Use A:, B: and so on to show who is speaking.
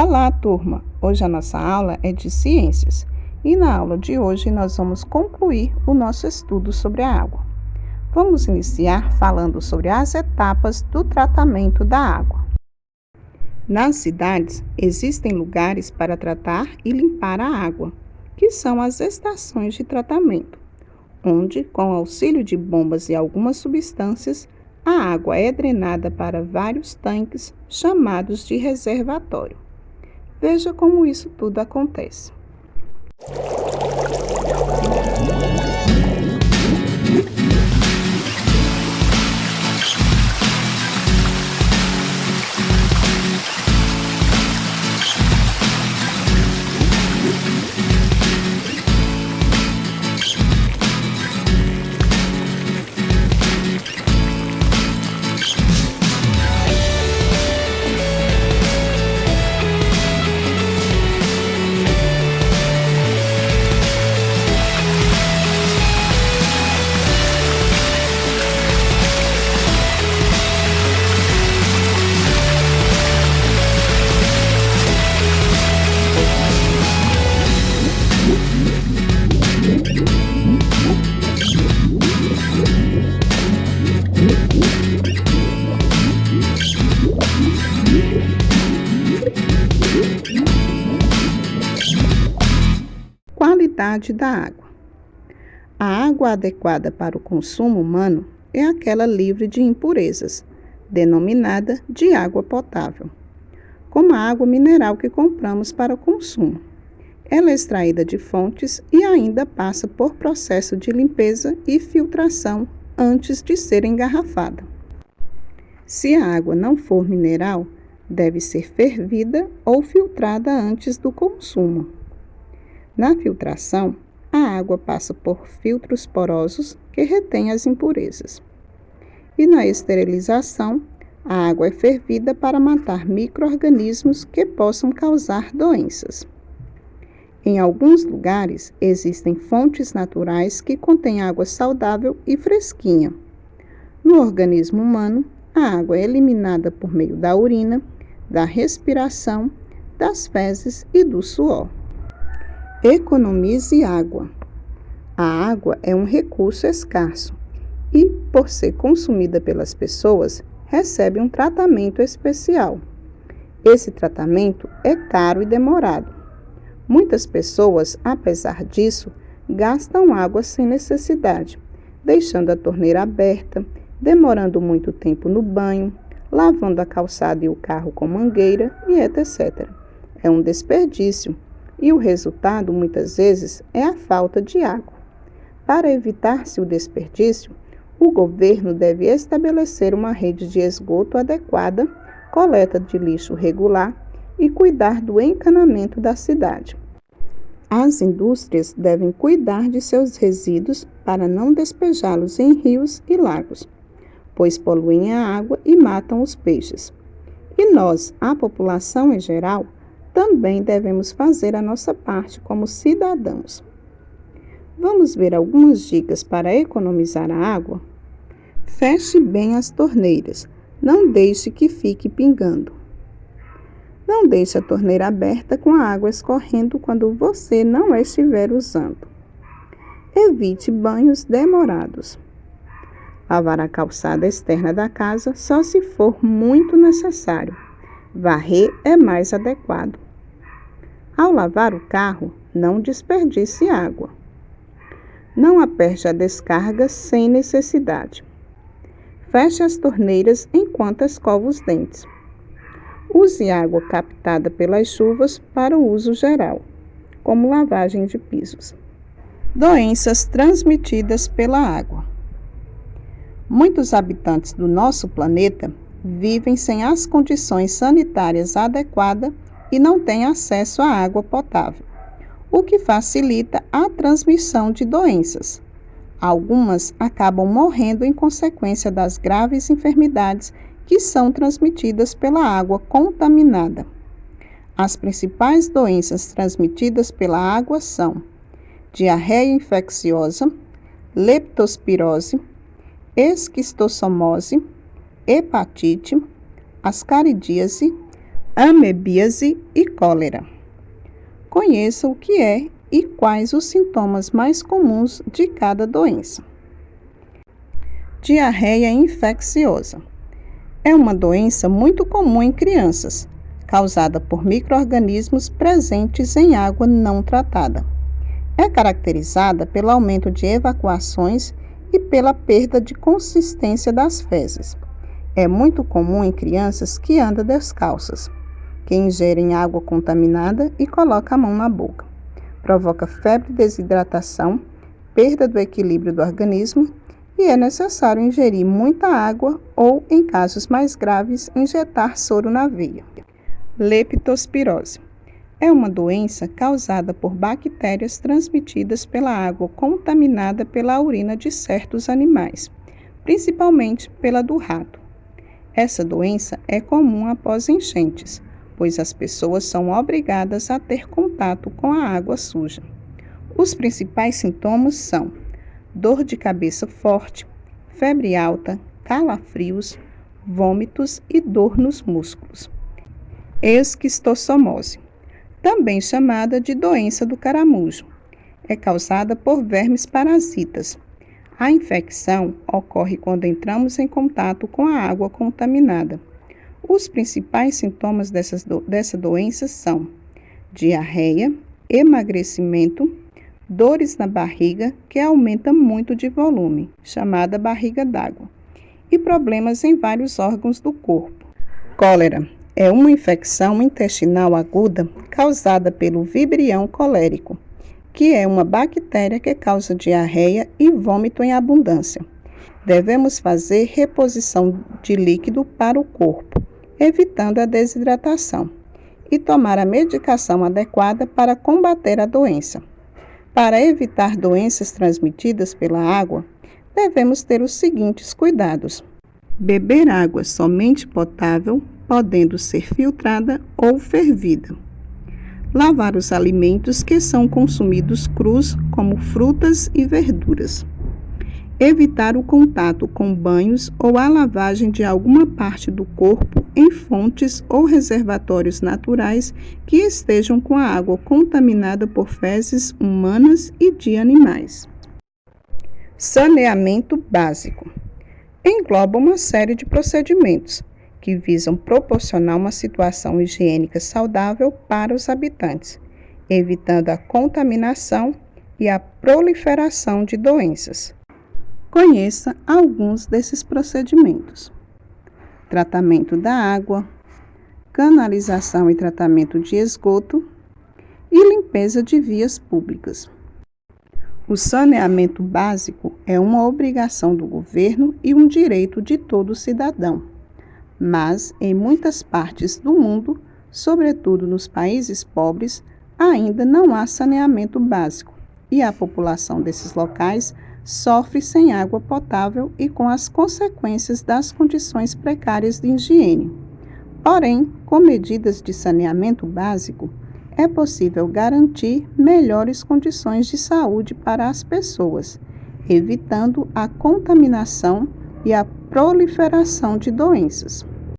A: Olá, turma! Hoje a nossa aula é de ciências e na aula de hoje nós vamos concluir o nosso estudo sobre a água. Vamos iniciar falando sobre as etapas do tratamento da água. Nas cidades, existem lugares para tratar e limpar a água, que são as estações de tratamento, onde, com o auxílio de bombas e algumas substâncias, a água é drenada para vários tanques chamados de reservatório. Veja como isso tudo acontece. Qualidade da água. A água adequada para o consumo humano é aquela livre de impurezas, denominada de água potável, como a água mineral que compramos para o consumo. Ela é extraída de fontes e ainda passa por processo de limpeza e filtração antes de ser engarrafada. Se a água não for mineral, deve ser fervida ou filtrada antes do consumo. Na filtração, a água passa por filtros porosos que retêm as impurezas. E na esterilização, a água é fervida para matar micro-organismos que possam causar doenças. Em alguns lugares, existem fontes naturais que contêm água saudável e fresquinha. No organismo humano, a água é eliminada por meio da urina, da respiração, das fezes e do suor. Economize água. A água é um recurso escasso e, por ser consumida pelas pessoas, recebe um tratamento especial. Esse tratamento é caro e demorado. Muitas pessoas, apesar disso, gastam água sem necessidade, deixando a torneira aberta, demorando muito tempo no banho, lavando a calçada e o carro com mangueira e etc. É um desperdício. E o resultado, muitas vezes, é a falta de água. Para evitar-se o desperdício, o governo deve estabelecer uma rede de esgoto adequada, coleta de lixo regular e cuidar do encanamento da cidade. As indústrias devem cuidar de seus resíduos para não despejá-los em rios e lagos, pois poluem a água e matam os peixes. E nós, a população em geral, também devemos fazer a nossa parte como cidadãos. Vamos ver algumas dicas para economizar a água? Feche bem as torneiras, não deixe que fique pingando. Não deixe a torneira aberta com a água escorrendo quando você não a estiver usando. Evite banhos demorados. Lavar a calçada externa da casa só se for muito necessário. Varrer é mais adequado. Ao lavar o carro, não desperdice água. Não aperte a descarga sem necessidade. Feche as torneiras enquanto escova os dentes. Use água captada pelas chuvas para o uso geral, como lavagem de pisos. Doenças transmitidas pela água. Muitos habitantes do nosso planeta vivem sem as condições sanitárias adequadas e não têm acesso à água potável, o que facilita a transmissão de doenças. Algumas acabam morrendo em consequência das graves enfermidades que são transmitidas pela água contaminada. As principais doenças transmitidas pela água são diarreia infecciosa, leptospirose, esquistossomose, hepatite, ascaridíase, amebíase e cólera. Conheça o que é e quais os sintomas mais comuns de cada doença. Diarreia infecciosa. É uma doença muito comum em crianças, causada por micro-organismos presentes em água não tratada. É caracterizada pelo aumento de evacuações e pela perda de consistência das fezes. É muito comum em crianças que andam descalças, que ingerem água contaminada e colocam a mão na boca. Provoca febre, desidratação, perda do equilíbrio do organismo e é necessário ingerir muita água ou, em casos mais graves, injetar soro na veia. Leptospirose. É uma doença causada por bactérias transmitidas pela água contaminada pela urina de certos animais, principalmente pela do rato. Essa doença é comum após enchentes, pois as pessoas são obrigadas a ter contato com a água suja. Os principais sintomas são dor de cabeça forte, febre alta, calafrios, vômitos e dor nos músculos. Esquistossomose, também chamada de doença do caramujo, é causada por vermes parasitas. A infecção ocorre quando entramos em contato com a água contaminada. Os principais sintomas dessa doença são diarreia, emagrecimento, dores na barriga, que aumenta muito de volume, chamada barriga d'água, e problemas em vários órgãos do corpo. Cólera é uma infecção intestinal aguda causada pelo Vibrio colérico, que é uma bactéria que causa diarreia e vômito em abundância. Devemos fazer reposição de líquido para o corpo, evitando a desidratação, e tomar a medicação adequada para combater a doença. Para evitar doenças transmitidas pela água, devemos ter os seguintes cuidados: beber água somente potável, podendo ser filtrada ou fervida. Lavar os alimentos que são consumidos crus, como frutas e verduras. Evitar o contato com banhos ou a lavagem de alguma parte do corpo em fontes ou reservatórios naturais que estejam com a água contaminada por fezes humanas e de animais. Saneamento básico. Engloba uma série de procedimentos que visam proporcionar uma situação higiênica saudável para os habitantes, evitando a contaminação e a proliferação de doenças. Conheça alguns desses procedimentos: tratamento da água, canalização e tratamento de esgoto e limpeza de vias públicas. O saneamento básico é uma obrigação do governo e um direito de todo cidadão. Mas, em muitas partes do mundo, sobretudo nos países pobres, ainda não há saneamento básico e a população desses locais sofre sem água potável e com as consequências das condições precárias de higiene. Porém, com medidas de saneamento básico, é possível garantir melhores condições de saúde para as pessoas, evitando a contaminação e a proliferação de doenças.